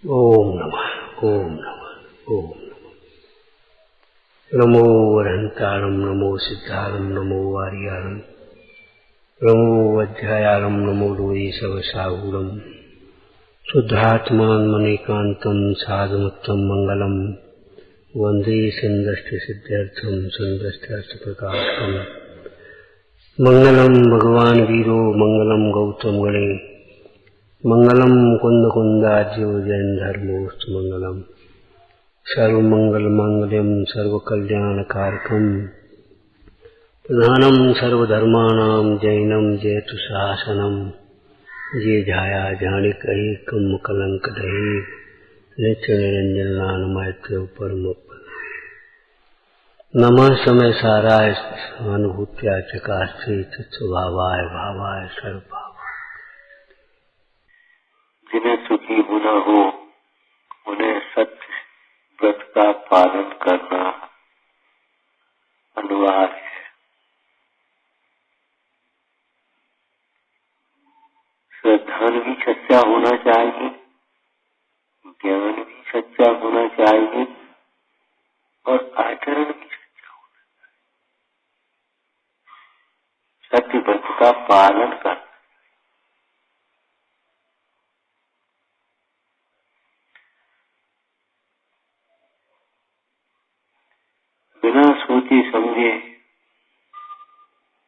ओम नमः ओम नमः ओम नमो वरहंतारं नमो सिद्धारं नमो वारियारं नमो वज्रायारं नमो लोये सवसाहूरं शुद्धात्मान् मनेकान्तं साधुमुत्तम मंगलम वंदे संदष्टसिद्ध्यर्थं संदष्टार्थप्रकाशकम् मंगलम भगवान वीरो मंगलम गौतम गणे मंगलम कुंद कुंदाज्यो जैन धर्मोस्तु मंगलम सर्वमंगल मांगल्यम सर्वकल्याणकारकम प्रधानम सर्वधर्माणां जैनम जयतु शासनम ये जाया जानिकैकम कलंक दहे नित्य निरंजन नानमैत्र परम नमः समय साराय अनुभूत्या चकास्ते चित्स्वभावाय भावाय सर्वभाव जिन्हें सुखी होना हो उन्हें सत्य व्रत का पालन करना अनिवार्य है। धन भी सच्चा होना चाहिए, ज्ञान भी सच्चा होना चाहिए और आचरण भी सच्चा होना चाहिए। सत्य व्रत का पालन करना। बिना सोचे समझे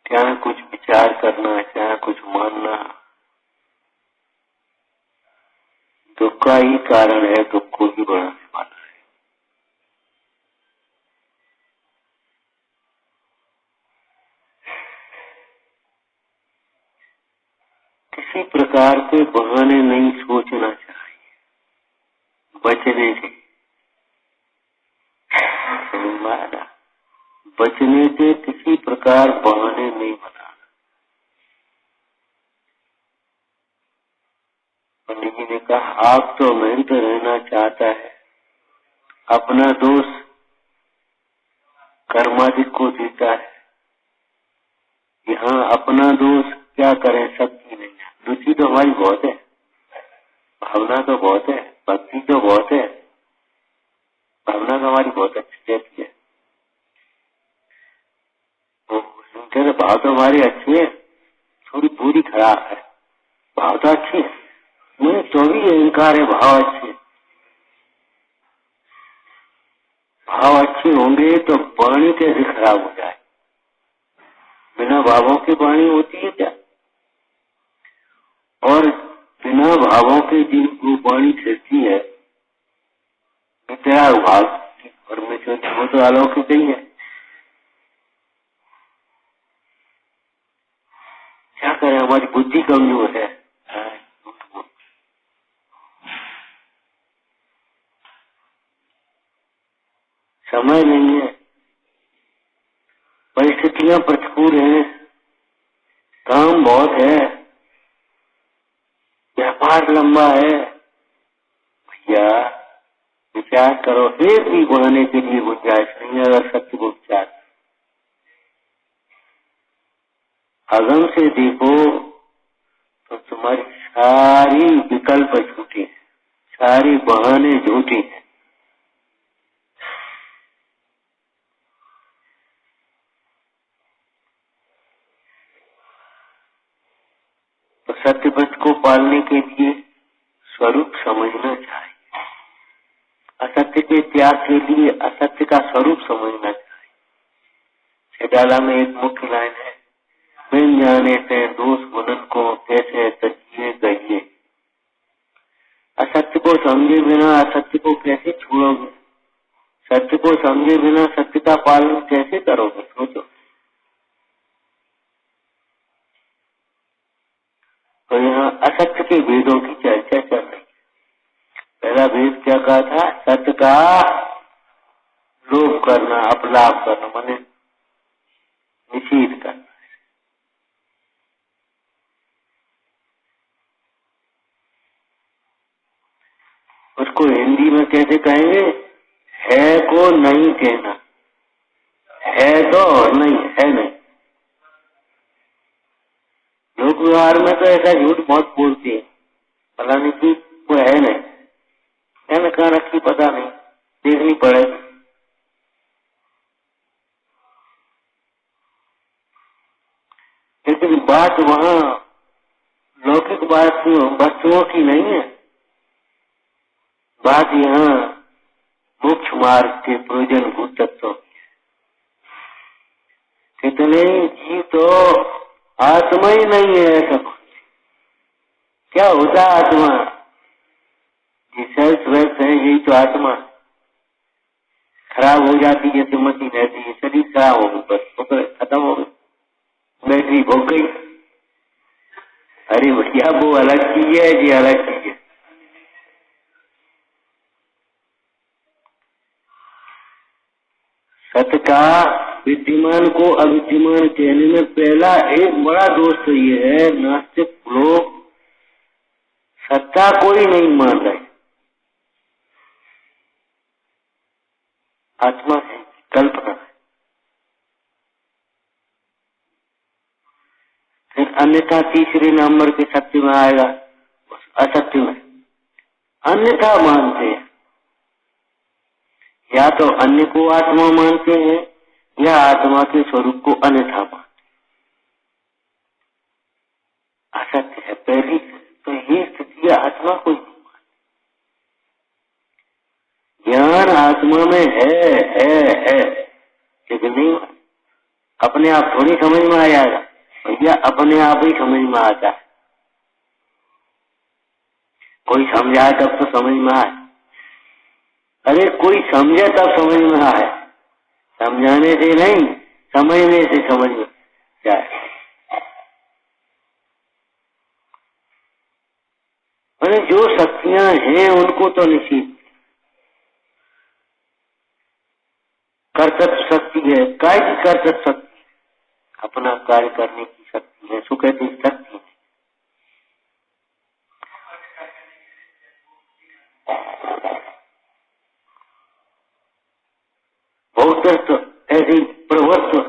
क्या कुछ विचार करना, क्या कुछ मानना दुख का ही कारण है, दुख को ही बढ़ाने वाला है। किसी प्रकार के बहाने नहीं सोचना चाहिए बचने से। बचने के किसी प्रकार बहाने नहीं बनाना। पंडित जी ने कहा आप तो मेहनत रहना चाहता है, अपना दोष कर्माधिक को देता है। यहाँ अपना दोष क्या करें, शक्ति नहीं है। रुचि तो हमारी बहुत है, भावना तो बहुत है, भक्ति तो बहुत है, भावना तो हमारी बहुत अच्छी रहती है। भाव तो हमारी अच्छी है, थोड़ी पूरी खराब है। भाव तो अच्छी है, मुझे तो भी अहंकार है, भाव अच्छे। भाव अच्छे होंगे तो वाणी कैसे खराब हो जाए। बिना भावों की वाणी होती है क्या? और बिना भावों के जिनको वाणी चलती है विद्या भाव और में तो अलौकिक ही है। क्या करें, हमारी बुद्धि कमजोर है। समय नहीं है, परिस्थितियां प्रतिकूल हैं, काम बहुत है, व्यापार लंबा है। भैया विचार करो, फिर भी बढ़ने के लिए गुंजाइश नहीं। अगर सत्य को विचार अगम से देखो तो तुम्हारी सारी विकल्प झूठी है, सारी बहाने झूठी है। तो सत्य व्रत को पालने के लिए स्वरूप समझना चाहिए। असत्य के त्याग के लिए असत्य का स्वरूप समझना चाहिए। छेडाला में एक मुख्य लाइन है, बिन जाने से दोष गुणन को कैसे तजिए गइए। असत्य को समझे बिना असत्य को कैसे छोड़ोगे? सत्य को समझे बिना सत्य का पालन कैसे करोगे? सोचो। तो यहाँ असत्य के भेदों की चर्चा चल रही है। पहला भेद क्या कहा था? सत्य का लोभ करना, अपलाप करना, माने निषेध करना। उसको हिंदी में कैसे कहेंगे? है को नहीं कहना। है तो और नहीं है नहीं। लोक व्यवहार में तो ऐसा झूठ बहुत बोलते हैं, फलाने की वो है नहीं। मैंने कहाँ रखी पता नहीं, देखनी पड़ेगी। लेकिन बात वहाँ लौकिक वस्तुओं की नहीं है, बात यहाँ मोक्ष मार्ग के प्रयोजनभूत तत्वों की। कितने जीव तो आत्मा ही नहीं है। सब क्या होता है आत्मा? ये सेल्स वेल्स है, यही तो आत्मा। खराब हो जाती है तो मशीन रहती है, शरीर खराब हो गई, बस खत्म हो गई, बैटरी भोग गई। अरे भैया वो अलग चीज है, ये अलग चीज है। सत्य का विद्यमान को अविद्यमान कहने में पहला एक बड़ा दोष तो ये है, नास्तिक लोग सत्ता को ही नहीं मान रहे, आत्मा है कल्पना। फिर अन्यथा तीसरे नंबर के सत्य में आएगा, असत्य में अन्यथा मानते हैं। या तो अन्य को आत्मा मानते हैं या आत्मा के स्वरूप को अन्यथा मानते हैं। असत्य है पहली, तो ये स्थिति आत्मा को नहीं मानते। ज्ञान आत्मा में है लेकिन नहीं, अपने आप थोड़ी समझ में आ जाएगा भैया, अपने आप ही समझ में आता है। कोई समझाए तब तो समझ में आए। अरे कोई समझे तब समझ में आए, समझाने से नहीं, समझने से समझ में जाए। मैंने जो शक्तियां हैं उनको तो निश्चित, कर्तव्य शक्ति है, काय की कर्तव्य शक्ति, अपना कार्य करने की शक्ति है, सुखती शक्ति है। भौतत्व ऐसी प्रभुत्व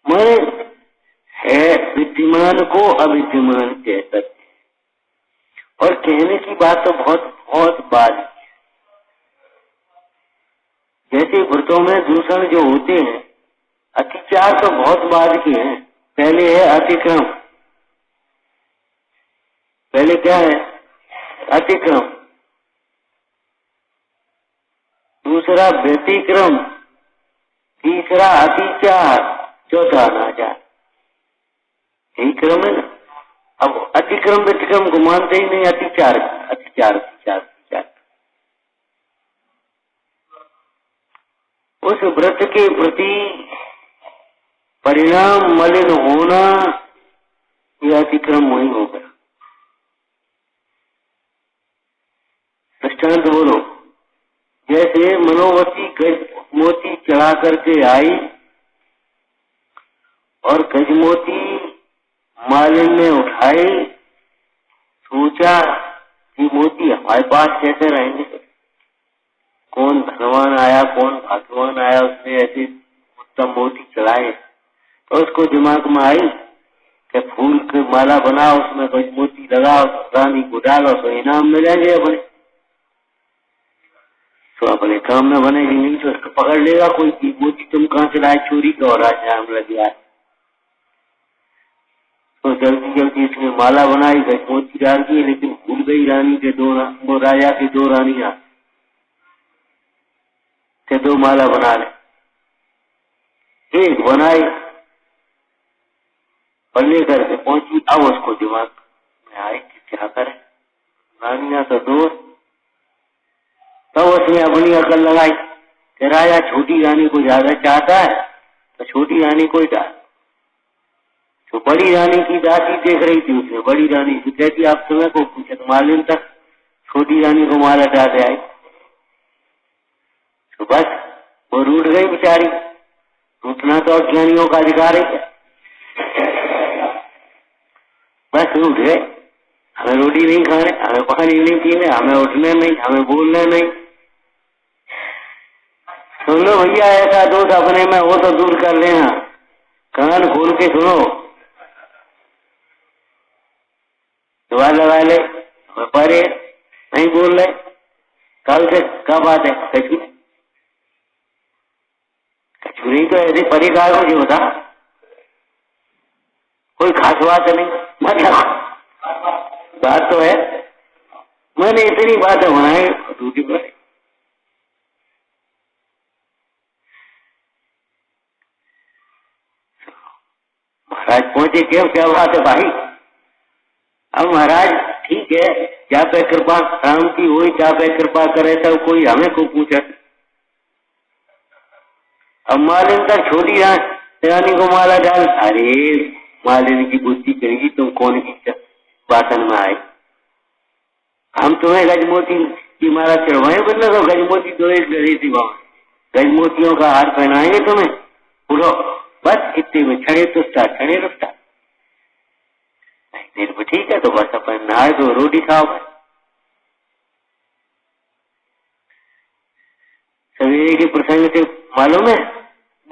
मैंने है, विद्यमान को अविद्यमान कह सकते। और कहने की बात तो बहुत बहुत बात है। जैसे व्रतों में दूषण जो होते हैं, अतिचार तो बहुत बाद के हैं। पहले है अतिक्रम, पहले क्या है? अतिक्रम, दूसरा व्यतिक्रम, तीसरा अतिचार, चौथा अनाचार। यही क्रम है ना। अब अतिक्रम व्यतिक्रम को मानते ही नहीं, अतिचार अतिचार अतिचार अतिचार। उस व्रत के प्रति परिणाम मलिन होना, यह अतिक्रम वही होगा। दृष्टांत बोलो, जैसे मनोवती गजमोती चढ़ा करके आई और गजमोती मालिन ने उठाई, सोचा कि मोती हमारे पास कैसे रहेंगे, कौन धनवान आया कौन भाग्यवान आया, उसने ऐसे उत्तम मोती चढ़ाए। तो उसको दिमाग में आई कि फूल की माला बनाओ, उसमें गजमोती लगाओ, रानी को डालो तो इनाम मिलेंगे अपने। तो अपने काम में बनेगी, नहीं तो उसको पकड़ लेगा कोई कि मोती तुम कहाँ से लाए, चोरी का और आज लग गया। तो जल्दी जल्दी इसने माला बनाई, गजमोती डाल दी, लेकिन भूल गई रानी के वो राजा की दो रानियां के दो माला बना ले। एक बनाई और लेकर के पहुंची। अब उसको दिमाग में आई कि क्या करे, रानियां तो दो। तब उसने अपनी अकल लगाई कि राजा छोटी रानी को ज्यादा चाहता है तो छोटी रानी को ही डाल। तो बड़ी रानी की दासी देख रही थी, उसने बड़ी रानी से कहती आप समय को पूछे तो मालिन तक छोटी रानी को माला डालते आई। तो बस वो रूठ गई बेचारी। रूठना तो अज्ञानियों का अधिकार है, बस रूठ गए। हमें रोटी नहीं खाने, हमें पानी नहीं पीने, हमें उठने नहीं, हमें बोलने नहीं। सुन लो भैया, ऐसा दोष अपने में हो तो दूर कर लेना, कान खोल के सुनो, दुआ लगा ले, हमें परे नहीं बोल रहे, कल से क्या बात है? कछु कछु नहीं तो ऐसे परिकार मुझे बता, कोई खास बात नहीं, मतलब बात तो है, मैंने इतनी बातें बनाई दूसरी पर। महाराज पहुंचे क्यों, क्या बात है भाई? अब महाराज ठीक है, क्या पे कृपा राम की हुई, क्या पे कृपा करे तो कोई हमें को पूछे। अब मालिन तक छोटी रानी को माला डाल, अरे मालिन की बुद्धि करेगी, तुम कौन की वासन में आए? हम तुम्हें गजमोती की माला चढ़वाए, बदला तो गजमोती तो एक गरी थी, वहां गजमोतियों का हार पहनाएंगे तुम्हें, उठो बस इतने में छड़े तुस्ता छड़े रुस्ता। ठीक है तो बस अपन नहाए दो, रोटी खाओ। सवेरे के प्रसंग से मालूम है,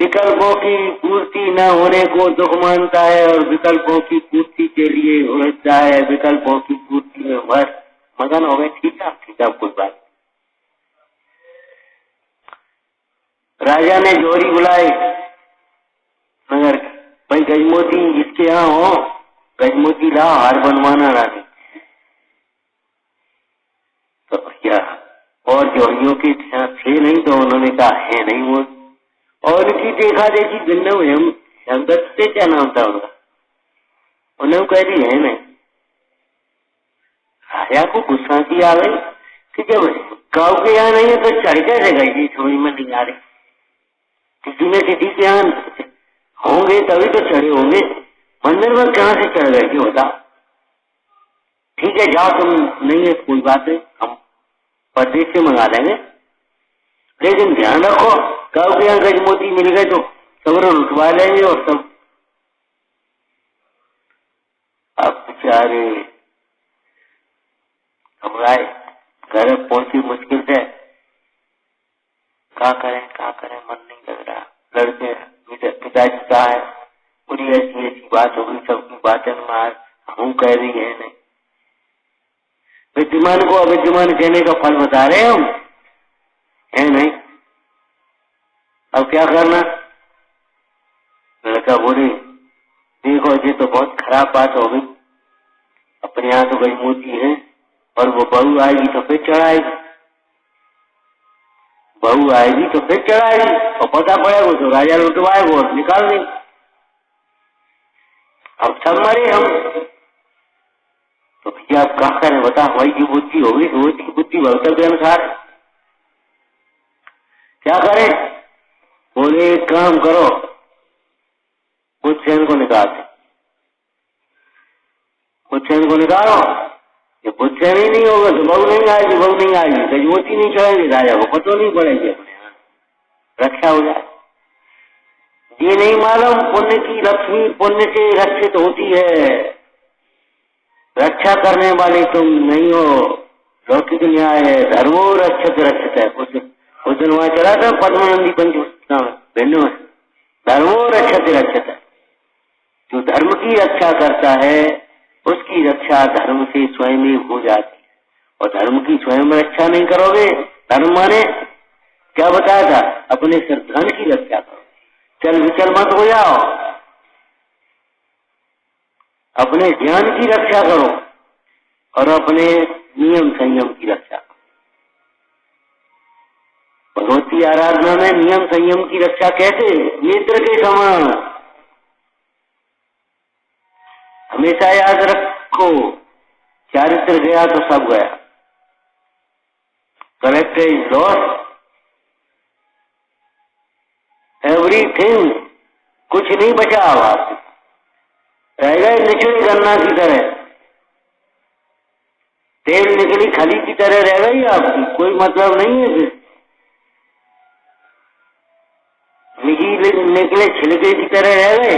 विकल्पों की पूर्ति न होने को दुख मानता है और विकल्पों की पूर्ति के लिए उलझता है, विकल्पों की पूर्ति में बस मगन हो गए। ठीक है कोई बात। राजा ने जोरी बुलाए, मगर भाई गजमोती इसके यहाँ हो, गजमोती ला हार बनवाना रानी। तो क्या और जोड़ियों के थे नहीं, तो उन्होंने कहा है नहीं वो, और उनकी देखा देखी भिन्न हेमदत्त से क्या नाम था उनका, उन्हें कह दी है नहीं। राजा को गुस्सा सी आ गई कि जब गाँव के यहाँ नहीं है तो चढ़ कैसे गई, समझ में नहीं आ रही। किसी ने किसी के यहाँ होंगे तभी तो चढ़े होंगे, मंदिर में कहाँ से चढ़ गए क्यों बता? ठीक है जाओ, तुम नहीं है कोई बात नहीं, हम परदेश से मंगा लेंगे, लेकिन ध्यान रखो गाँव के यहाँ गजमोती मिल गए तो सब उठवा लेंगे और सब। अब बेचारे घबराए, घर पहुंची मुश्किल से, क्या करें मन नहीं लग रहा। लड़के पिताजी का है, पूरी ऐसी ऐसी बात होगी, सबकी बातें हम कह रही है नहीं, विद्यमान को अविद्यमान कहने का फल बता रहे हम है नहीं। अब क्या करना? लड़का बोले देखो ये तो बहुत खराब बात हो गई, अपने यहाँ तो गजमोती है और वो बहू आएगी तो फिर चढ़ाएगी, बहू आएगी तो फिर चढ़ाएगी, और पता पड़ेगा तो राजा लुटवाएगा और निकाल देंगे। अब सब मरे हम, तो भैया आप क्या करें बता? भाई की बुद्धि होगी, रोज की बुद्धि भगत के अनुसार क्या करें? बोले एक काम करो, बुद्धसेन को निकालते, बुद्धसेन को निकालो, ये बुद्धसेन ही नहीं होगा तो बहू नहीं आएगी, बहू नहीं आएगी, गजमोती नहीं चढ़ेगी, राजा को पतो नहीं पड़ेगी, अपने यहाँ रक्षा हो जाए। ये नहीं मालूम पुण्य की लक्ष्मी पुण्य से रक्षित होती है, रक्षा करने वाले तुम नहीं हो। लौकिक न्याय है, धर्मो रक्षक रक्षित है। उस दिन वहां चला था पद्मानंदी पंचवटी में, धर्मो रक्षक रक्षित है, जो धर्म की रक्षा करता है उसकी रक्षा धर्म से स्वयं ही हो जाती है, और धर्म की स्वयं रक्षा नहीं करोगे, धर्म माने क्या बताया था? अपने सिर धन की रक्षा करो, चल विचल मत हो जाओ, अपने ज्ञान की रक्षा करो और अपने नियम संयम की रक्षा करो। भगवती आराधना में नियम संयम की रक्षा कैसे? नेत्र के समान। हमेशा याद रखो, चारित्र गया तो सब गया, करेक्टर इज लॉस्ट, एवरीथिंग, कुछ नहीं बचा। अब आप रह गए निचली गन्ना की तरह, तेल निकली खली की तरह रह गई आपकी, कोई मतलब नहीं है। फिर निकले छिलके की तरह रह गए।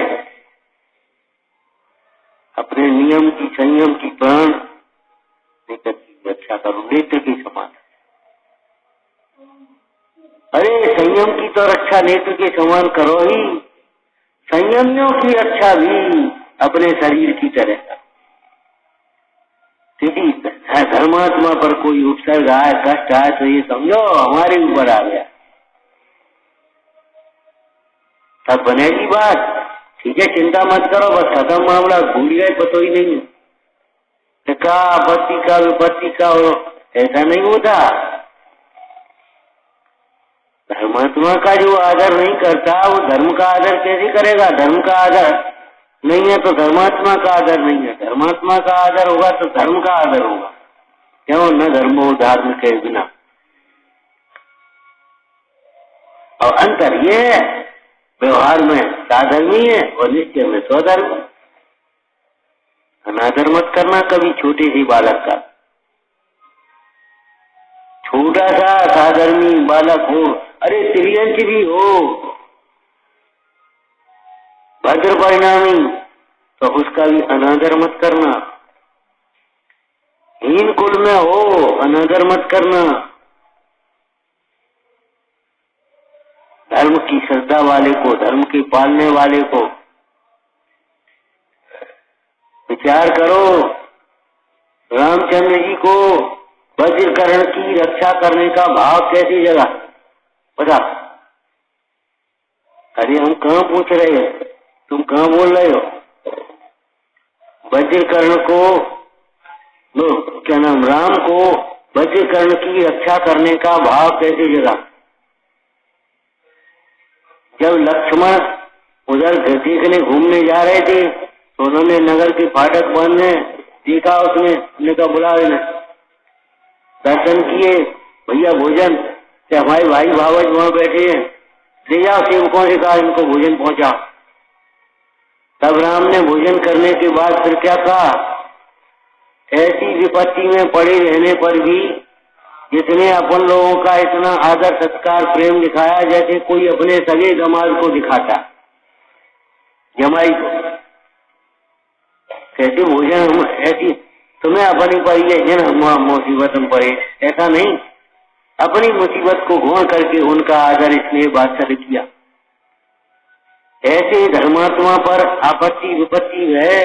अपने नियम की संयम की प्राण नेत्र की रक्षा करो, नेत्र के समान। अरे संयम की तो रक्षा नेत्र के समान करो ही, संयमियों की रक्षा भी अपने शरीर की तरह। है धर्मात्मा पर कोई उपसर्ग आए, कष्ट आए तो ये समझो हमारे ऊपर आ गया, तब बनेगी बात। ठीक है, चिंता मत करो, बस खत्म मामला, भूल गए पता ही नहीं का आपत्ति का विपत्ति का हो, ऐसा नहीं होता। धर्मात्मा का जो आदर नहीं करता वो धर्म का आदर कैसे करेगा? धर्म का आदर नहीं है तो धर्मात्मा का आदर नहीं है, धर्मात्मा का आदर होगा तो धर्म का आदर होगा। क्यों? न धर्मो धर्म के बिना। और अंतर ये है, व्यवहार में साधर्मी है और नित्य में स्वधर्म। अनादर मत करना कभी छोटे से बालक का। छोटा सा साधर्मी बालक हो, अरे त्रियंच भी हो, भद्र परिणामी, तो उसका भी अनादर मत करना। हीन कुल में हो, अनादर मत करना। धर्म की श्रद्धा वाले को, धर्म के पालने वाले को विचार करो। रामचंद्र जी को वज्रकर्ण की रक्षा करने का भाव कैसी जगह बता? अरे हम कहाँ पूछ रहे हो, तुम कहाँ बोल रहे हो? वज्रकर्ण को, क्या नाम, राम को वज्रकर्ण की रक्षा करने का भाव कैसी जगह? जब लक्ष्मण उधर देखने घूमने जा रहे थे तो उन्होंने नगर के फाटक बंद है, देखा उसने कहा बुला लेना, दर्शन किए, भैया भोजन से हमारे भाई भावज वहां बैठे हैं, ले जाओ सेवकों से कहा इनको भोजन पहुंचा। तब राम ने भोजन करने के बाद फिर क्या कहा? ऐसी विपत्ति में पड़े रहने पर भी जितने अपन लोगों का इतना आदर सत्कार प्रेम दिखाया जैसे कोई अपने सगे दामाद को दिखाता, जमाई को। कैसे भोजन हम ऐसी तुम्हें अपनी पड़ी है जन मुसीबत में पड़े, ऐसा नहीं, अपनी मुसीबत को घोड़ करके उनका आदर इसलिए वात्सल्य किया। ऐसे धर्मात्मा पर आपत्ति विपत्ति है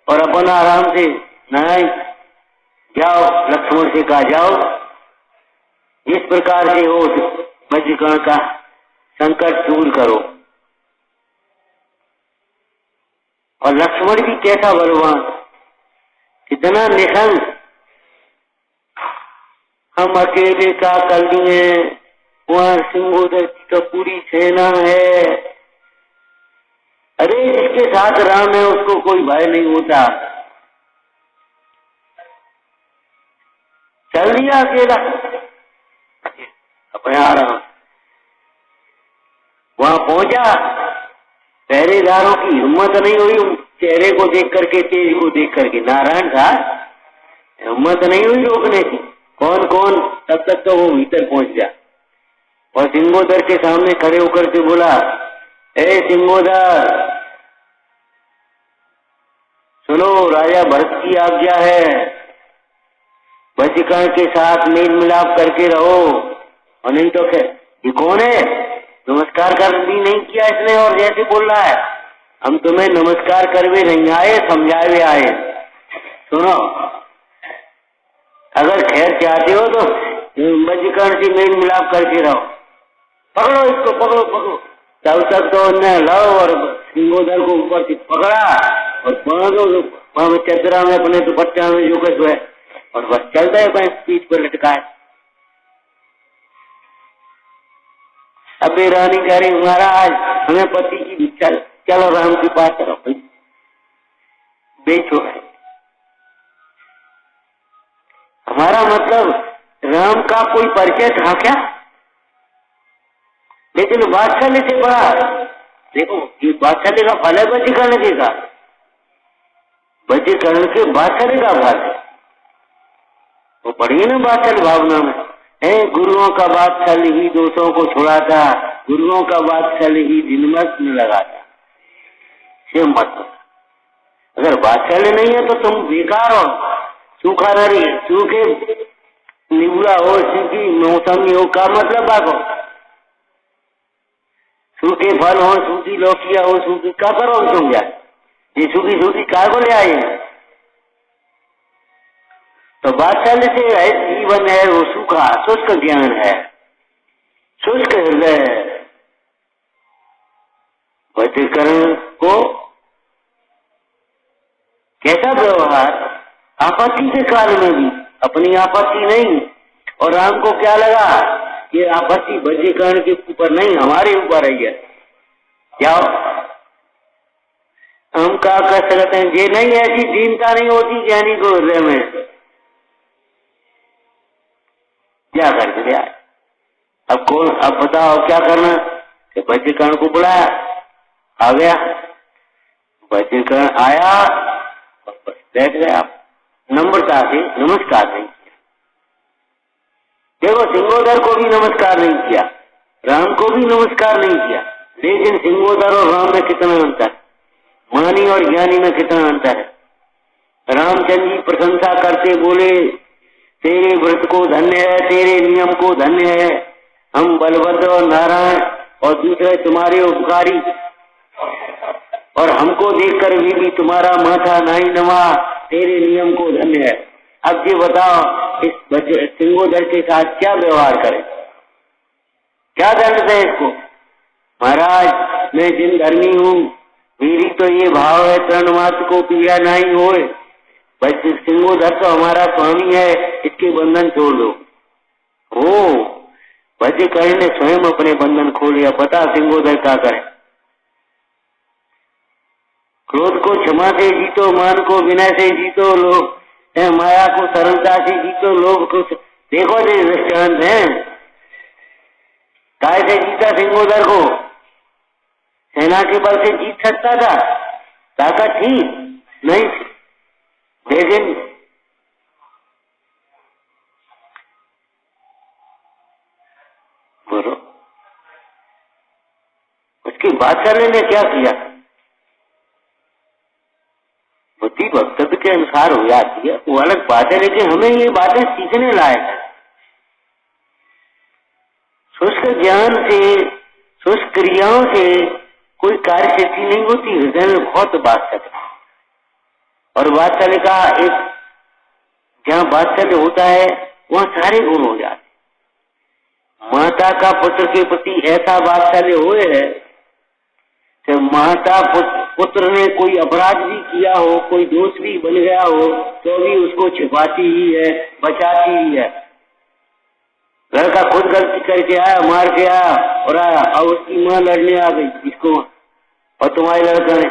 और अपन आराम से नहीं जाओ, लक्ष्मण से कहा जाओ, इस प्रकार से हो वज्रकर्ण का संकट दूर करो। और लक्ष्मण भी कैसा बलवान, कितना निशंक, हम अकेले का कर लिए, वहां सिंहोदर की तो पूरी सेना है। अरे जिसके साथ राम है उसको कोई भय नहीं होता, चल दिया अकेला अपने आराम। वहां पहुंचा, पहरेदारों की हिम्मत नहीं हुई चेहरे को देख करके, तेज को देख करके, नारायण था, हिम्मत नहीं हुई रोकने की। कौन कौन, तब तक तो वो भीतर पहुंच गया और सिंहोदर के सामने खड़े होकर के बोला, ए सिंहोदर सुनो, राजा भरत की आज्ञा है, वज्रकर्ण के साथ मेल मिलाप करके रहो, और नहीं तो क्या? ये कौन है? नमस्कार कर भी नहीं किया इसने और जैसे बोल रहा है हम तुम्हें नमस्कार करवे नहीं आए, समझावे आए। सुनो, अगर खैर चाहते हो तो वज्रकर्ण से मेल मिलाप करके रहो, पकड़ो इसको, पकड़ो पकड़ो। तब तक तो उन्हें लाओ और सिंहोदर को ऊपर से पकड़ा और बांधो चदरा में, अपने दुपट्टा में जो कुछ है, और बस चलता है पीठ पर लटकाए। अबे रानी कह रही महाराज हमें पति की चल, चलो राम के पास चलो, बेचो है। हमारा मतलब राम का कोई परिचय था क्या? लेकिन वात्सल्य से बड़ा, देखो ये वात्सल्य का फल है वज्रकर्ण जी का, वज्रकर्ण के वात्सल्य का फल है, वो पढ़िए ना वात्सल्य भावना में है। गुरुओं का वात्सल्य ही दोषों को छुड़ाता, गुरुओं का वात्सल्य ही दिनमत में लगाता। ये मत, अगर वात्सल्य नहीं है तो तुम बेकार हो, सूखा नरी, सूखे निबुला हो, सूखी मौसमी हो, का मतलब बाको? सूखे फल हो, सूखी लौकिया हो, सूखी का करो तुम? यार ये सूखी सूखी काय को ले आए? तो वात्सल्य से रहित जीवन है वो सूखा शुष्क ज्ञान है, शुष्क हृदय है। वशीकरण को कैसा व्यवहार, आपत्ति के काल में भी अपनी आपत्ति नहीं। और राम को क्या लगा, ये आपत्ति वशीकरण के ऊपर नहीं हमारे ऊपर आई है। क्या हम क्या कर सकते हैं, ये नहीं, ऐसी दीनता नहीं होती ज्ञानी को हृदय में। क्या कर दिया अब कौन, अब बताओ क्या करना। कि वशीकरण को बुलाया, आ गया, वशीकरण आया, बैठ गया, नम्रता से नमस्कार नहीं किया। देखो सिंगोदर को भी नमस्कार नहीं किया, राम को भी नमस्कार नहीं किया, लेकिन सिंगोदर और राम में कितना अंतर, मानी और ज्ञानी में कितना अंतर है। रामचंद्र जी प्रशंसा करते बोले, तेरे व्रत को धन्य है, तेरे नियम को धन्य है, हम बलभद्र और नारायण और दूसरे तुम्हारे उपकारी, और हमको देखकर भी तुम्हारा माथा नहीं नमा, तेरे नियम को धन्य है। अब ये बताओ इस सिंगोदर के साथ क्या व्यवहार करें, क्या दंड दे इसको। महाराज मैं जिन धर्मी हूँ, मेरी तो ये भाव है तरण मात्र को पीड़ा नहीं होए, बस सिंगोदर तो हमारा स्वामी है, इसके बंधन छोड़ दो। ओ वशीकरण ने स्वयं अपने बंधन खोले। अब बता सिंगोदर क्या करे। क्रोध को क्षमा से जीतो, मान को विनय से जीतो, लोग माया को सरलता से जीतो, लोग को देखो दृष्टांत है। काय से जीता सिंगोदर को, सेना के बल से जीत सकता था, ताकत थी नहीं, लेकिन बोलो उसके वात्सल्य ने क्या किया, बुद्धि वक्तव्य के अनुसार हो जाती है वो अलग बात है, लेकिन हमें ये बातें सीखने लायक है। शुष्क ज्ञान से, शुष्क क्रियाओं से कोई कार्य सिद्धि नहीं होती, हृदय में बहुत वात्सल्य। और वात्सल्य का एक, जहाँ वात्सल्य होता है वहाँ सारे गुण हो जाते। माता का पुत्र के प्रति ऐसा वात्सल्य हुए है कि माता पुत्र ने कोई अपराध भी किया हो, कोई दोष भी बन गया हो, तो भी उसको छिपाती ही है, बचाती ही है। लड़का खुद गलती करके आया, मार के आया और आया, अब उसकी माँ लड़ने आ गई इसको, और तुम्हारे लड़का ने,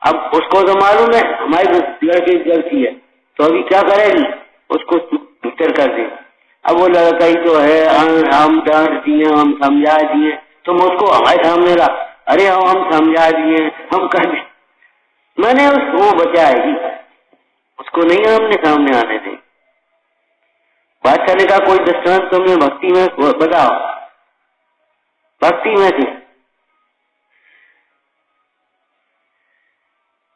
अब उसको तो मालूम है हमारी लड़के की गलती है, तो अभी क्या करेगी, उसको भीतर कर दे। अब वो लड़का ही तो है, हम डांट दिए, हम समझा दिए, तुम उसको हमारे सामने ला, अरे हम समझा दिए, हम कर दिए, मैंने उसको बचाएगी, उसको नहीं हमने सामने आने दें। वात्सल्य का कोई दृष्टांत तुमने भक्ति में बताओ, भक्ति में से।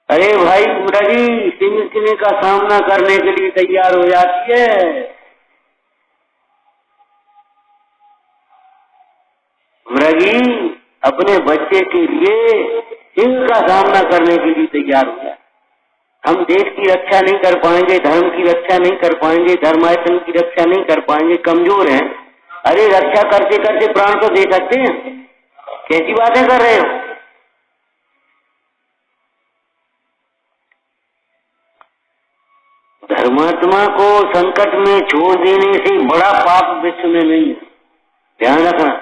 अरे भाई मृगी सिंह का सामना करने के लिए तैयार हो जाती है, मृगी अपने बच्चे के लिए सिंह का सामना करने के लिए तैयार हो जाए। हम देश की रक्षा नहीं कर पाएंगे, धर्म की रक्षा नहीं कर पाएंगे, धर्मायतन की रक्षा नहीं कर पाएंगे, कमजोर हैं। अरे रक्षा करते करते प्राण तो दे सकते हैं, कैसी बातें कर रहे हो। धर्मात्मा को संकट में छोड़ देने से बड़ा पाप विश्व में नहीं है, ध्यान रखना।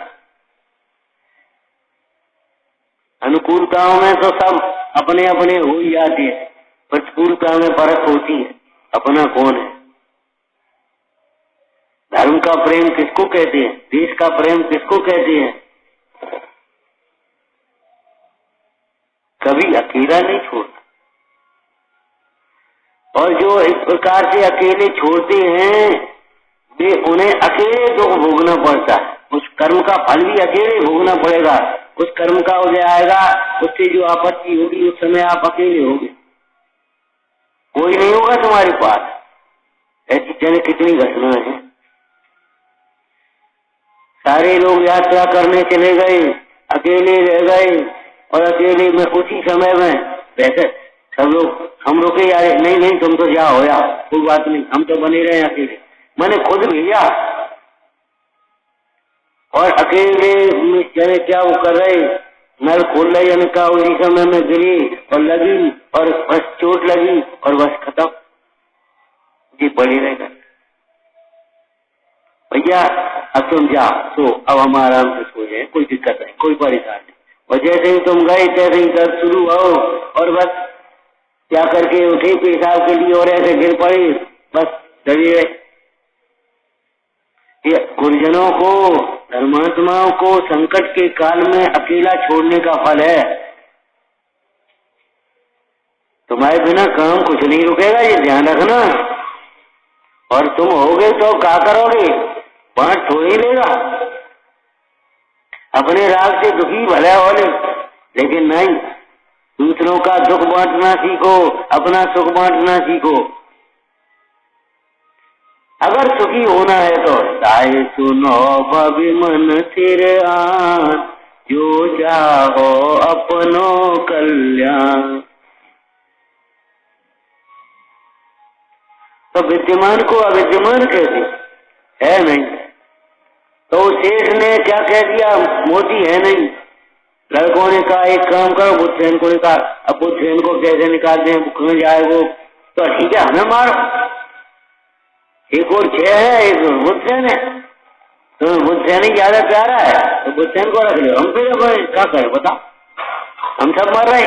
अनुकूलताओं में तो सब अपने अपने हो ही जाते हैं, प्रतिकूलता में परख होती है, अपना कौन है। धर्म का प्रेम किसको कहते हैं, देश का प्रेम किसको कहते हैं। कभी अकेला नहीं छोड़ता, और जो इस प्रकार से अकेले छोड़ते हैं वे उन्हें अकेले दुख भोगना पड़ता है, उस कर्म का फल भी अकेले भोगना पड़ेगा। उस कर्म का उदय आएगा, उससे जो आपत्ति होगी उस समय आप अकेले होंगे, कोई नहीं होगा तुम्हारे पास। ऐसी जन कितनी घटना है, सारे लोग यात्रा करने चले गए, अकेले रह गए, और अकेले में उसी समय में वैसे सब लोग हम रोके यार, नहीं नहीं तुम तो जाओ यार, कोई बात नहीं, हम तो बने रहे अकेले। मैंने खुद भेजा और अकेले जाने क्या वो कर रहे, नल खोल रहे जाने का, उसी समय में गिरी और लगी और बस चोट लगी और बस खत्म जी, पड़ी रहेगा। भैया अब तुम जा सो, अब हम आराम से सो जाए, कोई दिक्कत नहीं, कोई परेशान नहीं। और जैसे ही तुम गए तैसे ही दर्द शुरू हो और बस क्या करके उठे पेशाब के लिए और ऐसे गिर पड़े, बस डरी रहे। ये गुरुजनों को, धर्मात्माओं को संकट के काल में अकेला छोड़ने का फल है। तुम्हारे बिना काम कुछ नहीं रुकेगा, ये ध्यान रखना। और तुम होगे तो क्या करोगे, बांट थोड़ी लेगा। अपने राग से दुखी भले हो लेकिन नहीं, दूसरों का दुख बांटना सीखो, अपना सुख बांटना सीखो। अगर सुखी होना है तो ताए सुनो भवि मन थिर आन, जो चाहो अपनो कल्याण। तो विद्यमान को अविद्यमान कहते है नहीं। तो सेठ ने क्या कह दिया, मोदी है नहीं। लड़कों ने कहा एक काम करो, बुद्धसेन को ने कहा, अब बुद्धसेन को कैसे निकालते हैं, कहाँ जाए वो, तो ठीक है हमें मारो। एक और 6 है, एक बुद्धसेन है, तो बुद्धसेन ही ज्यादा प्यारा है तो बुद्धसेन को रख लो। हम फिर क्या करें बताओ, हम सब मर रहे।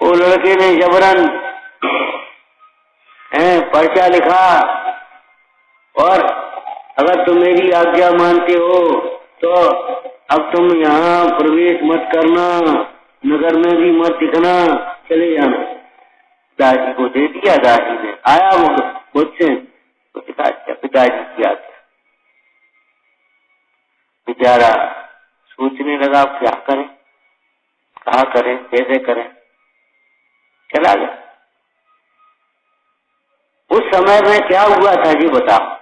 वो लड़के ने जबरन पर्चा लिखा और अगर तुम मेरी आज्ञा मानते हो तो अब तुम यहाँ प्रवेश मत करना, नगर में भी मत दिखना, चले जाना। दादी को दे दिया, दादी ने आया वो मुझसे तो पिताजी की आज्ञा। बेचारा सोचने लगा क्या करें, कहा करें, कैसे करें, चला गया। उस समय में क्या हुआ था जी बताओ,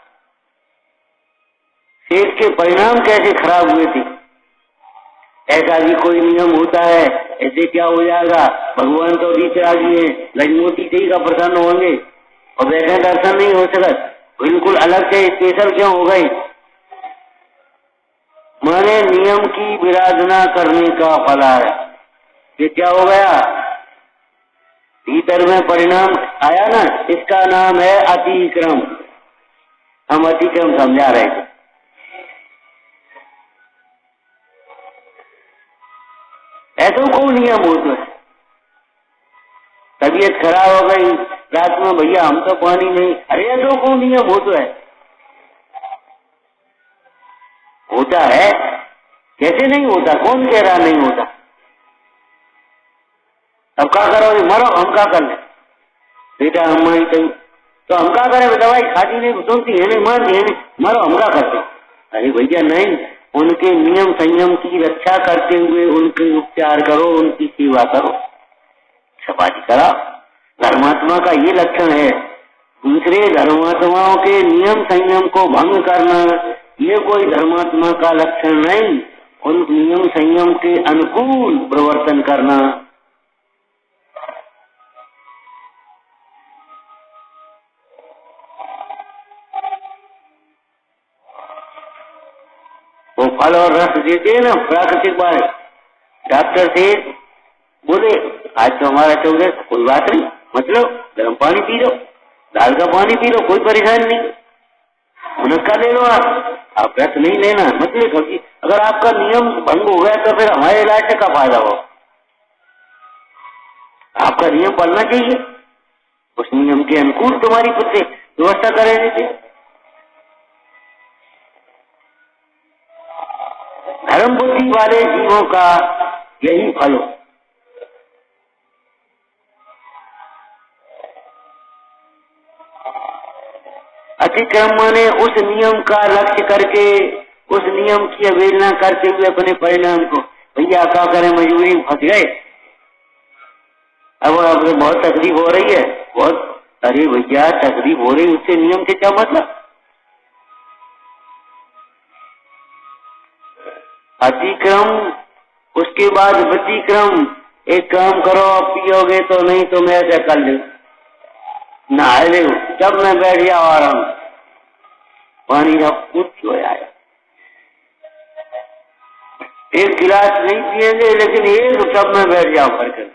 सेठ के परिणाम कैसे खराब हुए थे। ऐसा भी कोई नियम होता है, ऐसे क्या हो जाएगा, भगवान तो नीचे आ गए, लजमोती जी का प्रसन्न होंगे और वैसे दर्शन नहीं हो सकता, बिल्कुल अलग से स्पेशल क्यों हो गई। मैंने नियम की विराधना करने का फल है। ये क्या हो गया, भीतर में परिणाम आया ना, इसका नाम है अतिक्रम। हम अतिक्रम समझा रहे थे। ऐसा कौन नियम होता है, तबीयत खराब हो गई रात में, भैया हम तो पानी नहीं, अरे ऐसा कौन नियम होता है, होता है, कैसे नहीं होता, कौन कह रहा नहीं होता। अब क्या करोगे, मरो, हम क्या कर ले बेटा, हमारी तो हम क्या करें, दवाई खाती नहीं, सुनती है नहीं, मानती है नहीं, मरो, हम क्या करते। अरे भैया नहीं, उनके नियम संयम की रक्षा करते हुए उनके उपचार करो, उनकी सेवा करो, सफाई करा। धर्मात्मा का ये लक्षण है। दूसरे धर्मात्माओं के नियम संयम को भंग करना ये कोई धर्मात्मा का लक्षण नहीं, उन नियम संयम के अनुकूल प्रवर्तन करना। वो फल और रस देते हैं ना प्राकृतिक बात। डॉक्टर से बोले आज तो हमारा चल गया, कोई बात नहीं, मतलब गर्म पानी पी लो, दाल का पानी पी लो, कोई परेशानी नहीं, मुनक्का ले लो, आप रस नहीं लेना, मतलब कभी अगर आपका नियम भंग हो गया तो फिर हमारे इलाज से क्या फायदा हो। आपका नियम पालना चाहिए, उस नियम के अनुकूल तुम्हारी खुद से व्यवस्था करेंगे थे। धर्म बुद्धि वाले जीवों का यही फल हो। अतिक्रम माने उस नियम का लक्ष्य करके उस नियम की अवहेलना करते हुए अपने परिणाम को, भैया क्या करें, मजबूरी में फंस गए, अब बहुत तकलीफ हो रही है, बहुत, अरे भैया तकलीफ हो रही, उससे नियम से क्या मतलब। अतिक्रम उसके बाद व्यतिक्रम, एक काम करो, अब पियोगे तो, नहीं तो मैं ऐसा कर लू, नहा ले, जब मैं बैठ जाओ आराम, पानी सब कुछ हो जाए। एक गिलास नहीं पिएंगे, लेकिन एक टब में बैठ जाओ भर कर,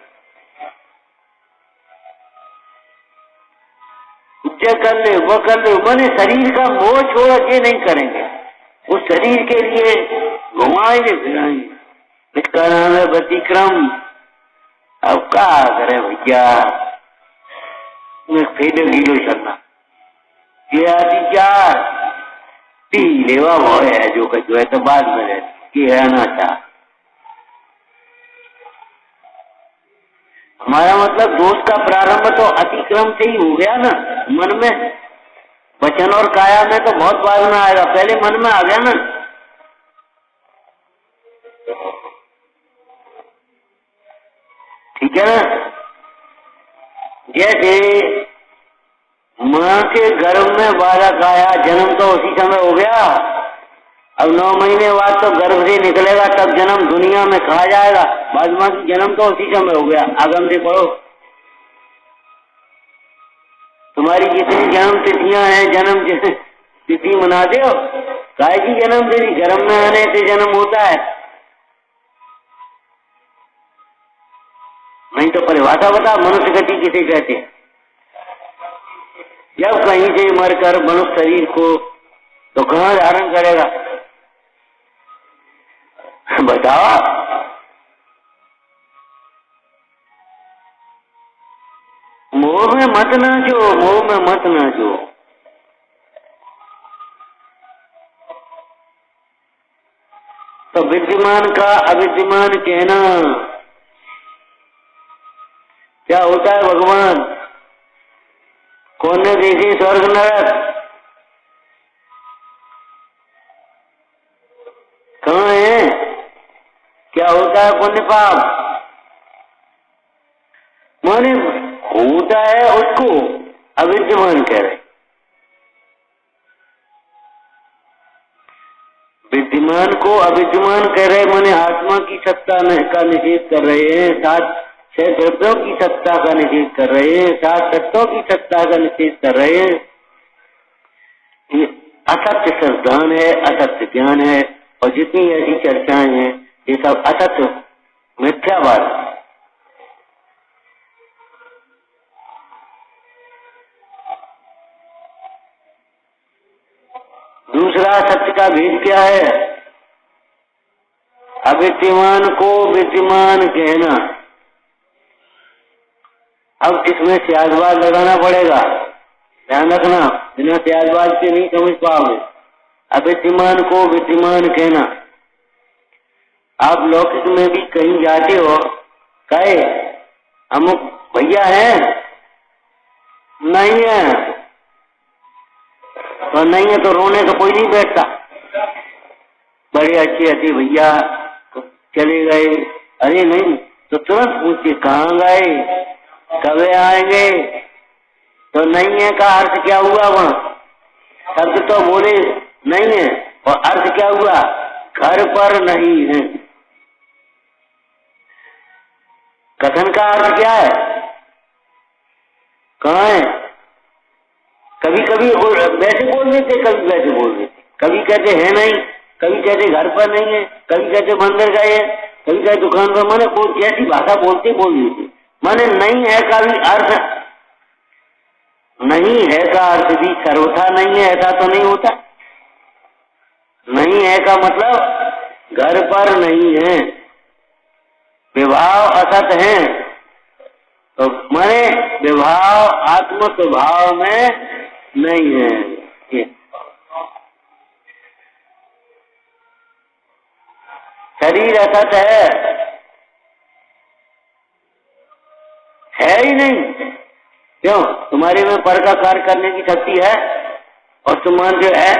ये कर ले वो कर ले। मैंने शरीर का मोह छोड़ के नहीं करेंगे, उस शरीर के लिए घुमाएंगे फिराएंगे, इसका नाम है व्यतिक्रम। अब क्या करे भैया, फेले गीलो चलना, ये आदि चार पी लेवा वो है जो है, तो बाद में रहती है ना चाह। हमारा मतलब दोष का प्रारंभ तो अतिक्रम से ही हो गया ना, मन में, वचन और काया में तो बहुत बाद में आएगा, पहले मन में आ गया ना। ठीक है ना। जैसे माँ के गर्भ में बालक आया, जन्म तो उसी समय हो गया, अब 9 महीने बाद तो गर्भ से निकलेगा, तब जन्म दुनिया में कहा जाएगा, बाद माँ की जन्म तो उसी समय हो गया। आगम से पढ़ो, तुम्हारी जितनी जन्म तिथियां हैं, जन्म तिथि मनाते हो, काय की जन्म तिथि, गर्भ में आने से जन्म होता है, नहीं तो परिभाषा बता, मनुष्य गति किसे कहते हैं। जब कहीं से मरकर मनुष्य शरीर को तो कहाँ धारण करेगा, बताओ। मोह में मत नाचो, मोह में मत नाचो। तो विद्यमान का अविद्यमान कहना क्या होता है भगवान? कौन ने देखे स्वर्ग नरक? कहाँ है? क्या होता है पुण्य पाप? माने होता है उसको अविद्यमान कह रहे, विद्यमान को अविद्यमान कह रहे, माने आत्मा की सत्ता का निषेध कर रहे हैं, साथ छह द्रव्यों की सत्ता का निषेध कर रहे हैं, 7 तत्वों की सत्ता का निषेध कर रहे हैं। ये असत्य सिद्धांत है, असत्य ज्ञान है, और जितनी ऐसी चर्चाएं हैं ये सब असत्य मिथ्यावाद है। दूसरा सत्य का भेद क्या है? अविद्यमान को विद्यमान कहना। अब इसमें स्यादवाद लगाना पड़ेगा, ध्यान रखना, बिना स्यादवाद के नहीं समझ पाओगे। अविद्यमान को विद्यमान कहना। आप लौकिक में भी कहीं जाते हो, कहे अमुक भैया है, नहीं है, तो नहीं है तो रोने का कोई नहीं बैठता, बड़े अच्छे अच्छे भैया तो चले गए, अरे नहीं तो तुरंत पूछते कहाँ गए, कब आएंगे, तो नहीं है का अर्थ क्या हुआ? वहाँ शब्द तो बोले नहीं है, और अर्थ क्या हुआ? घर पर नहीं है। कथन का अर्थ क्या है? कहाँ है? कभी कभी वैसे बोल देते, कभी वैसे बोल देते, कभी कहते हैं नहीं, कभी कहते घर पर नहीं है, कभी कहते मंदिर गए, कभी कहते दुकान पर, माने जैसी भाषा बोलते बोल देते। माने नहीं है का भी अर्थ, नहीं है का अर्थ भी सर्वथा नहीं है, ऐसा तो नहीं होता। नहीं है का मतलब घर पर नहीं है, विभाव असत है, तो माने विभाव आत्म स्वभाव में नहीं है। शरीर असत है ही नहीं। क्यों? तुम्हारे में पर का कार्य करने की शक्ति है, और तुम मानते है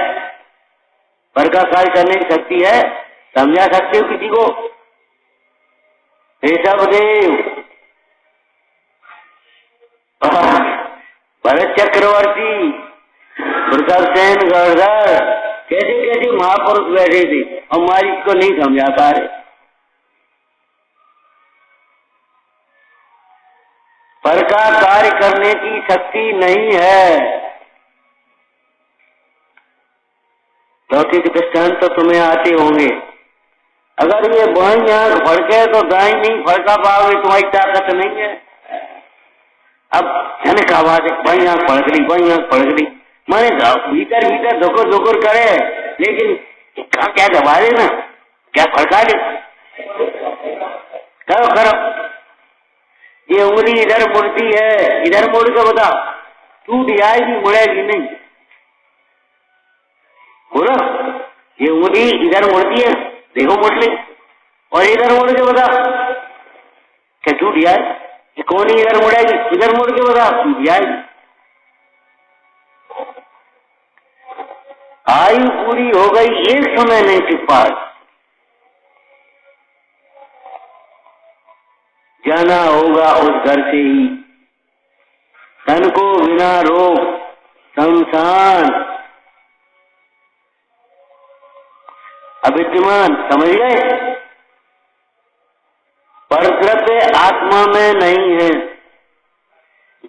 पर का कार्य करने की शक्ति है, समझा सकते हो किसी को? ऋषभदेव, भरत चक्रवर्ती, वृषभसेन, गणधर, कैसे कैसे महापुरुष बैठे थे, और हमारी को नहीं समझा पा रहे। पर का कार्य करने की शक्ति नहीं है। लौकिक दृष्टांत तो तुम्हें आते होंगे। अगर ये बाई आंख फड़के तो दाई नहीं फड़का पाओगे, तुम्हारी ताकत नहीं है। अब कहने का आवाज है, बाई आंख फड़क ली, बाई आंख फड़क ली, माने भीतर भीतर धुकुर धुकुर करे, लेकिन क्या दबा देना, क्या फड़का दे, करो करो। ये उंगली इधर मुड़ती है, इधर मुड़ के बता, टूट जाएगी, मुड़ेगी नहीं। बोलो, ये उंगली इधर मुड़ती है, देखो मुड़ ली, और इधर मुड़ के बता क्या टूट जाए? ये कौन इधर मुड़ेगी, इधर मुड़ के बता टूट जाएगी। आयु पूरी हो गई, एक समय नहीं टिक पाई, जाना होगा उस घर से ही। तन को बिना रोग शमशान अविद्यमान, समझ गए? परद्रव्य आत्मा में नहीं है,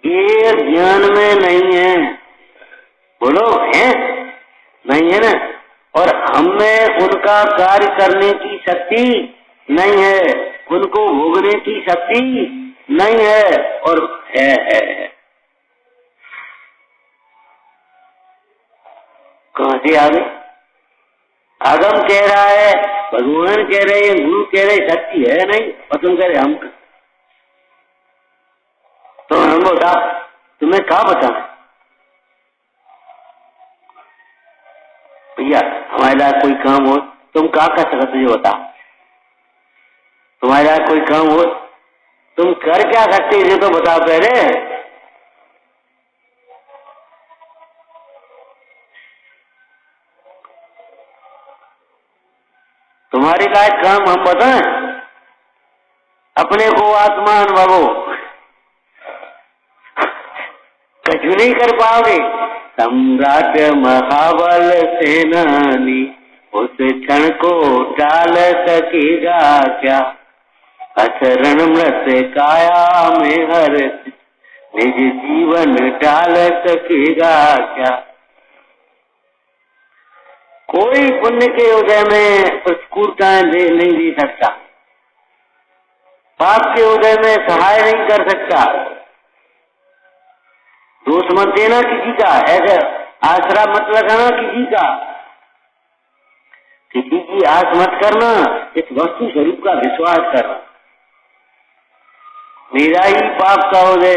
ये ज्ञान में नहीं है। बोलो, है नहीं है ना? और हमें उनका कार्य करने की शक्ति नहीं है, उनको भोगने की शक्ति नहीं है, और है। कहां से आ गए? आगम कह रहा है, भगवान कह रहे हैं, गुरु कह रहे, शक्ति है नहीं, और तुम कह रहे हम। तो हम बता, तुम्हें क्या बताना भैया? हमारे लायक कोई काम हो, तुम क्या कर सकते हो बता? तुम्हारे लायक कोई काम हो, तुम कर क्या सकते हो तो बताओ पहले। तुम्हारे लायक काम हम बताएं? अपने को आत्मा अनुभवो, कुछ नहीं कर पाओगे। सम्राट महाबल सेनानी उस क्षण को टाल सकेगा क्या? अशरण मृत काया में हर निज जीवन टाल सकेगा क्या? कोई पुण्य के उदय में प्रतिकूलताएं नहीं दे सकता, पाप के उदय में सहाय नहीं कर सकता। दोष मत देना किसी का, ऐसे आसरा मत लगाना किसी का, किसी की आस मत करना, इस वस्तु स्वरूप का विश्वास करना। मेरा ही पाप का उदय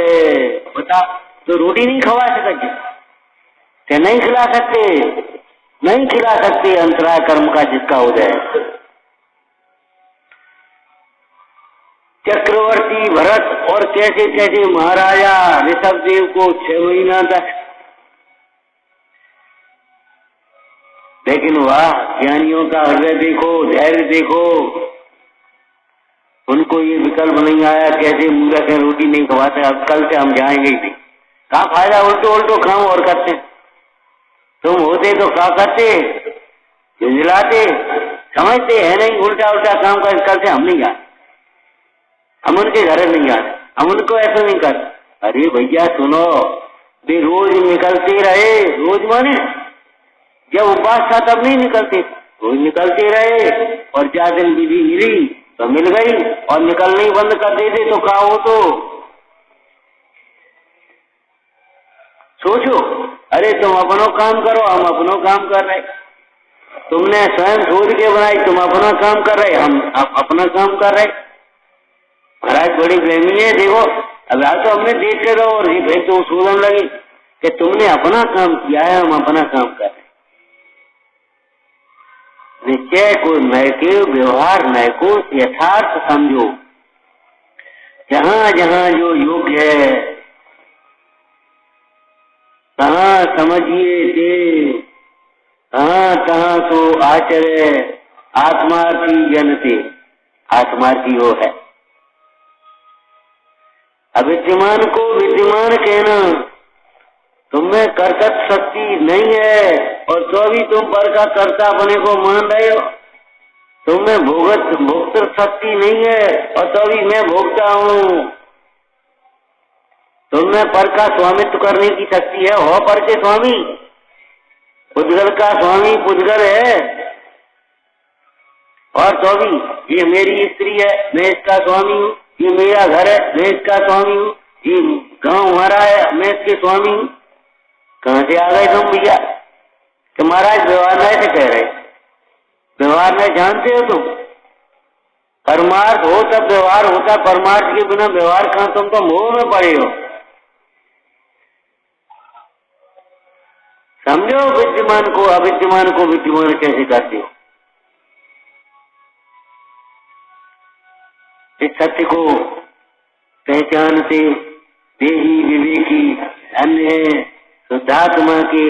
बता, तो रोटी नहीं खवा सकते क्या? नहीं खिला सकते, नहीं खिला सकते अंतराय कर्म का जिसका उदय। चक्रवर्ती भरत और कैसे कैसे महाराजा ऋषभ देव को 6 महीना तक, लेकिन वाह ज्ञानियों का हृदय देखो, धैर्य देखो, उनको ये विकल्प नहीं आया कैसे मूर्ख है, रोटी नहीं खवाते, अब कल से हम जाएंगे ही नहीं। क्या फायदा, उल्टो उल्टो काम और करते। तुम होते तो क्या करते, झुंझलाते, समझते है नहीं, उल्टा उल्टा काम कर, कल से हम नहीं जाते, हम उनके घर नहीं जाते, हम उनको ऐसा नहीं करते। अरे भैया सुनो, वे रोज निकलते रहे, रोज माने जब उपवास था तब नहीं निकलते, रोज निकलते रहे, और 4 दिन विधि मिली तो मिल गई, और निकलने ही बंद कर देते तो क्या हो? तो सोचो, अरे तुम अपना काम करो, हम अपना काम कर रहे, तुमने स्वयं सोच के बनाई, तुम अपना काम कर रहे, हम अपना काम कर रहे। महाराज बड़ी प्रेमी है, देखो अब आज तो हमने देख के रहो, और ये तो सोचने लगी कि तुमने अपना काम किया है, हम अपना काम कर रहे। निश्चय को नए के व्यवहार नए को यथार्थ समझो, जहाँ जहाँ जो योग्य है तहाँ समझिए दे, तहाँ तहाँ तो आचर्य आत्मार्थी जनते, आत्मार्थी हो है। अविद्यमान को विद्यमान कहना, तुम्हें कर्तव्य शक्ति नहीं है, और तो भी तुम पर का कर्ता अपने को मान रहे हो। तुम्हें भोक्तृ शक्ति नहीं है, और तो भी मैं भोगता हूँ। तुम में पर का स्वामित्व करने की शक्ति है, हो पर के स्वामी। पुद्गल का स्वामी पुद्गल है, और तो भी ये मेरी स्त्री है, मैं इसका स्वामी हूँ, ये मेरा घर है, मैं इसका स्वामी हूँ, ये गांव हमारा है, मैं इसके स्वामी हूँ। कहाँ से आ गए तुम भैया कि महाराज व्यवहार में ऐसे कह रहे? व्यवहार में जानते हो तुम? परमार्थ हो तब व्यवहार होता, परमार्थ के बिना व्यवहार कहाँ? तुम तो मोह में पड़े हो। समझो विद्यमान को अविद्यमान को विद्यमान कैसे करते हो। इस सत्य को पहचानते देही विवेकी अन्य है, शुद्धात्मा के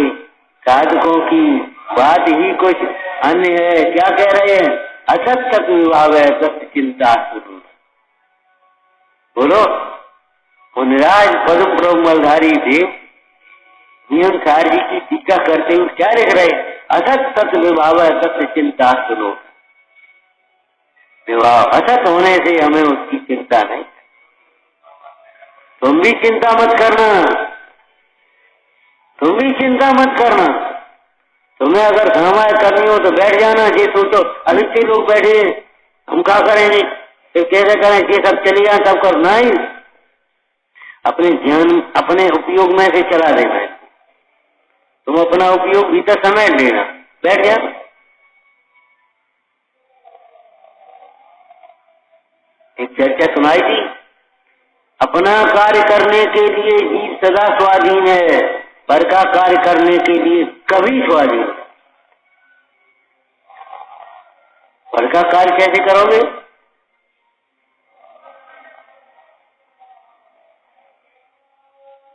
साधकों की बात ही कुछ अन्य है। क्या कह रहे हैं? असत तक विभाव है, सत्य चिंता शुरू। बोलो, मुनिराज पद्म प्रभु मलधारी देव नियम सार जी की टीका करते हुए क्या लिख रहे? असत सत्य विभाव है, सत्य चिंता सुनो। विवाह असत होने से हमें उसकी चिंता नहीं। तुम भी चिंता मत करना, तुम भी चिंता मत करना। तुम्हें अगर समाय करनी हो तो बैठ जाना। ये सोचो अधिकतर लोग बैठे हम क्या करेंगे, तो कैसे करें, ये सब चली जाए तब करना ही। अपने ज्ञान अपने उपयोग में से चला देना है। तुम अपना उपयोग भीतर समेट लेना, बैठ जाना। एक चर्चा सुनाई थी, अपना कार्य करने के लिए जीव सदा स्वाधीन है, पर का कार्य करने के लिए कभी स्वाधीन। पर का कार्य कैसे करोगे?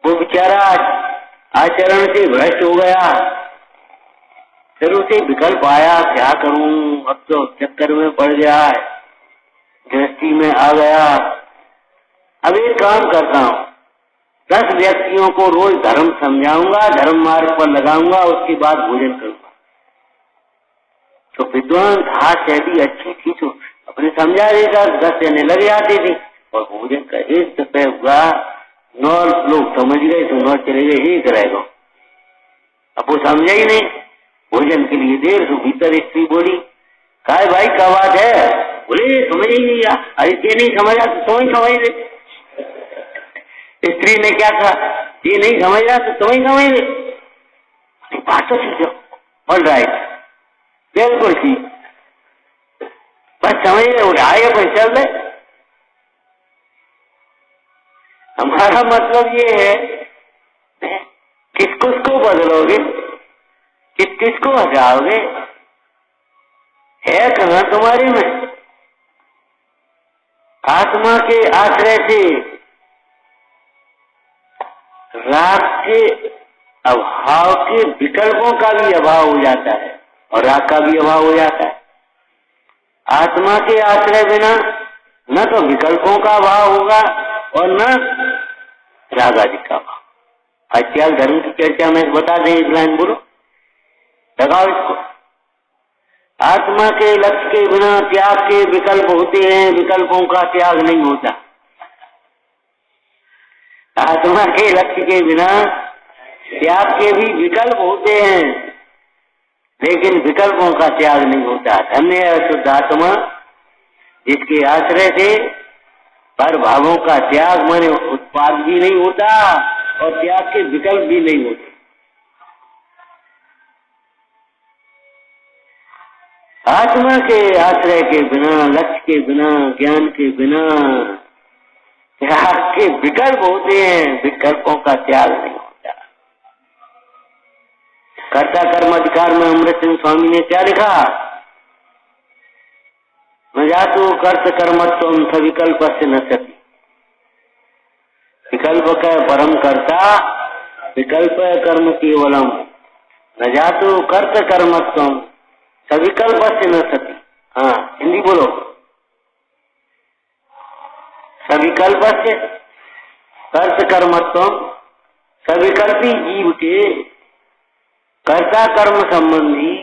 वो बेचारा आचरण से भ्रष्ट हो गया, फिर उसे विकल्प आया, क्या करूं, अब तो चक्कर में पड़ गया, गृहस्थी में आ गया। अब एक काम करता हूं, 10 व्यक्तियों को रोज धर्म समझाऊंगा, धर्म मार्ग पर लगाऊंगा, उसके बाद भोजन करूंगा। तो विद्वान था, शैली अच्छी थी, तो अपने समझा देता, 10 जने लग जाते थे और भोजन का एक तय हुआ। 9 लोग समझ गए तो 9 चले गए, एक रह गए। अब वो समझा ही नहीं, भोजन के लिए देर तो भीतर स्त्री बोली, कहा भाई क्या बात है? बोले समझ ही नहीं यार। अरे ये नहीं समझा तो तुम ही समझ ले। स्त्री ने क्या कहा, ये नहीं समझ रहा तो तुम ही समझ ले। बात तो ठीक है, ऑल राइट, बिल्कुल ठीक, बस समझ ले, उठाए अपन चल रहे। हमारा मतलब ये है, किसको बदलोगे, किसको हटाओगे? है कहाँ तुम्हारे में? आत्मा के आश्रय से राग के अभाव के विकल्पों का भी अभाव हो जाता है और राग का भी अभाव हो जाता है। आत्मा के आश्रय बिना न तो विकल्पों का अभाव होगा और न राग आदि का अभाव। त्याग धर्म की चर्चा में बता दें, एक लाइन बोलो, लगाओ इसको। आत्मा के लक्ष्य के बिना त्याग के विकल्प होते हैं, विकल्पों का त्याग नहीं होता। आत्मा के लक्ष्य के बिना त्याग के भी विकल्प होते हैं, लेकिन विकल्पों का त्याग नहीं होता। धन्य है शुद्ध आत्मा, जिसके आश्रय से पर भावों का त्याग माने उत्पाद भी नहीं होता और त्याग के विकल्प भी नहीं होते। आत्मा के आश्रय के बिना, लक्ष्य के बिना, ज्ञान के बिना त्याग के विकल्प होते हैं, विकल्पों का त्याग नहीं होता। कर्ता कर्म अधिकार में अमृत सिंह स्वामी ने क्या लिखा? न जातु कर्त कर्मत्वम सविकल्प से न सती। विकल्प का परम कर्ता, विकल्प कर्म केवलम। न जातु कर्त कर्मत्वम सविकल्प से न सती। हाँ, हिंदी बोलो। सविकल्प से कर्त कर्मत्वम, सविकल्पी जीव के कर्ता कर्म संबंधी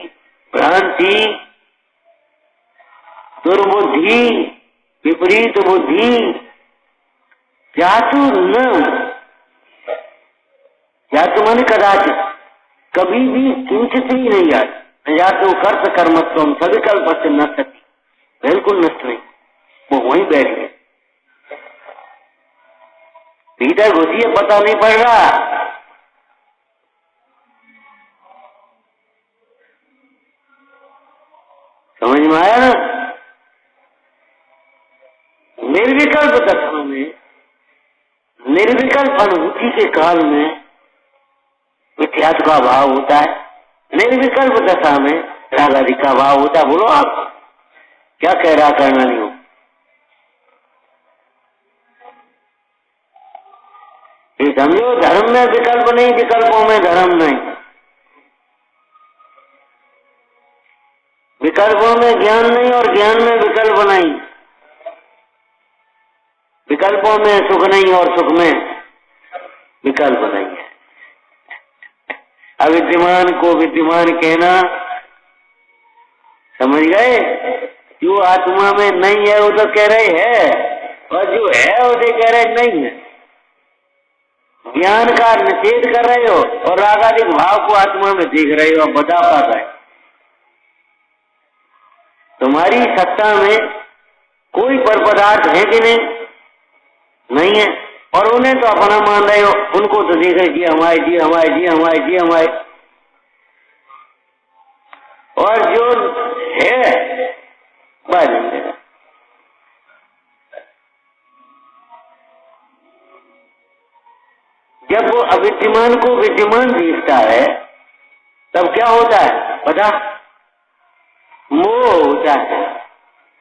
भ्रांति, दुर्बुद्धि, विपरीत बुद्धि जातु न या तो मन कदाचित, कभी भी किंचित ही नहीं आती। या तो कर्त कर्मत्वम सविकल्प से न सती, बिल्कुल नष्ट नहीं, वो वहीं बैठ गए। भीतर घुसी है, पता नहीं पड़ रहा। समझ में आया ना? निर्विकल्प दशा में, निर्विकल्प अनुभूति के काल में मिथ्यात्व का भाव होता है, निर्विकल्प दशा में राग आदि का भाव होता है। बोलो आप क्या कह रहा, करना नहीं हो। ये समझो, धर्म में विकल्प नहीं, विकल्पों में धर्म नहीं। विकल्पों में ज्ञान नहीं और ज्ञान में विकल्प नहीं। विकल्पों में सुख नहीं और सुख में विकल्प नहीं है। अविद्यमान को विद्यमान कहना, समझ गए? जो आत्मा में नहीं है वो तो कह रहे है, और जो है उसे कह रहे नहीं है। ज्ञान का निषेध कर रहे हो और रागादिक भाव को आत्मा में देख रहे हो, बता पा रहे। तुम्हारी सत्ता में कोई पर पदार्थ है कि नहीं है, और उन्हें तो अपना मान रहे हो। उनको तो देख रहे, जी हमारे, जी हमारे, जी हमारे, जी हमारे। और जो है बात नहीं है। जब वो अविद्यमान को विद्यमान देखता है तब क्या होता है पता? मोह होता है।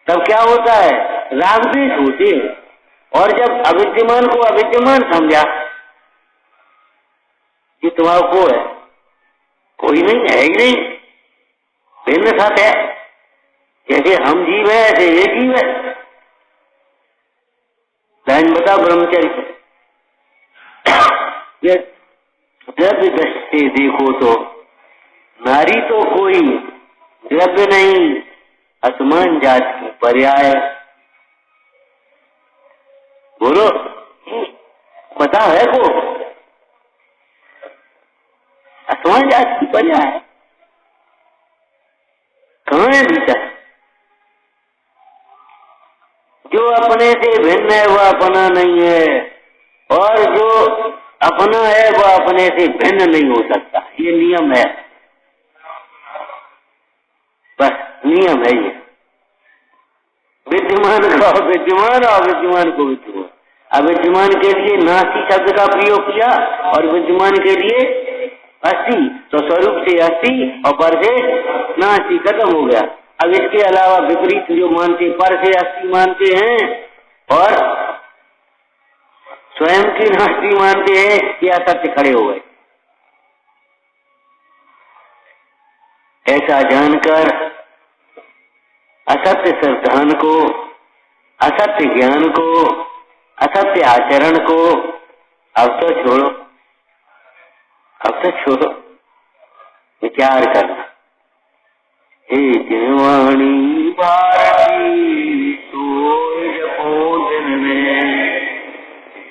तब क्या होता है? राग द्वेष होते हैं। और जब अविद्यमान को अविद्यमान समझा कि तुम्हारा को है, कोई नहीं है ही नहीं, भिन्न सत है। जैसे हम जीव है ऐसे ये जीव है। लाइन बता ब्रह्मचर्य द्रव्य दृष्टि से देखो तो नारी तो कोई द्रव्य नहीं, असमान जात की पर्याय। बोलो पता है को असमान जात की पर्याय कहाँ है भीतर? जो अपने से भिन्न है वह अपना नहीं है, और जो अपना है वह अपने से भिन्न नहीं हो सकता। ये नियम है, बस नियम है ये। विद्यमान को विद्यमान और विद्यमान को विद्यमान। अविद्यमान के लिए नास्ति शब्द का प्रयोग किया और विद्यमान के लिए अस्ति, तो स्वरूप से अस्ति और पर से नास्ति, खत्म हो गया। अब इसके अलावा विपरीत जो मानते, पर से अस्ति मानते हैं और स्वयं की नास्ति मानते हैं, ये असत्य खड़े हो गए। ऐसा जानकर असत्य सिद्धांत को, असत्य ज्ञान को, असत्य आचरण को अब तो छोड़ो, अब तो छोड़ो, विचार करना। हे जिनवाणी भारती सोई जपो दिन में,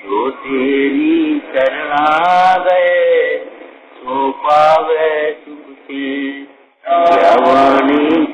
जो तेरी शरणा गए सो पावे सुख से। वाणी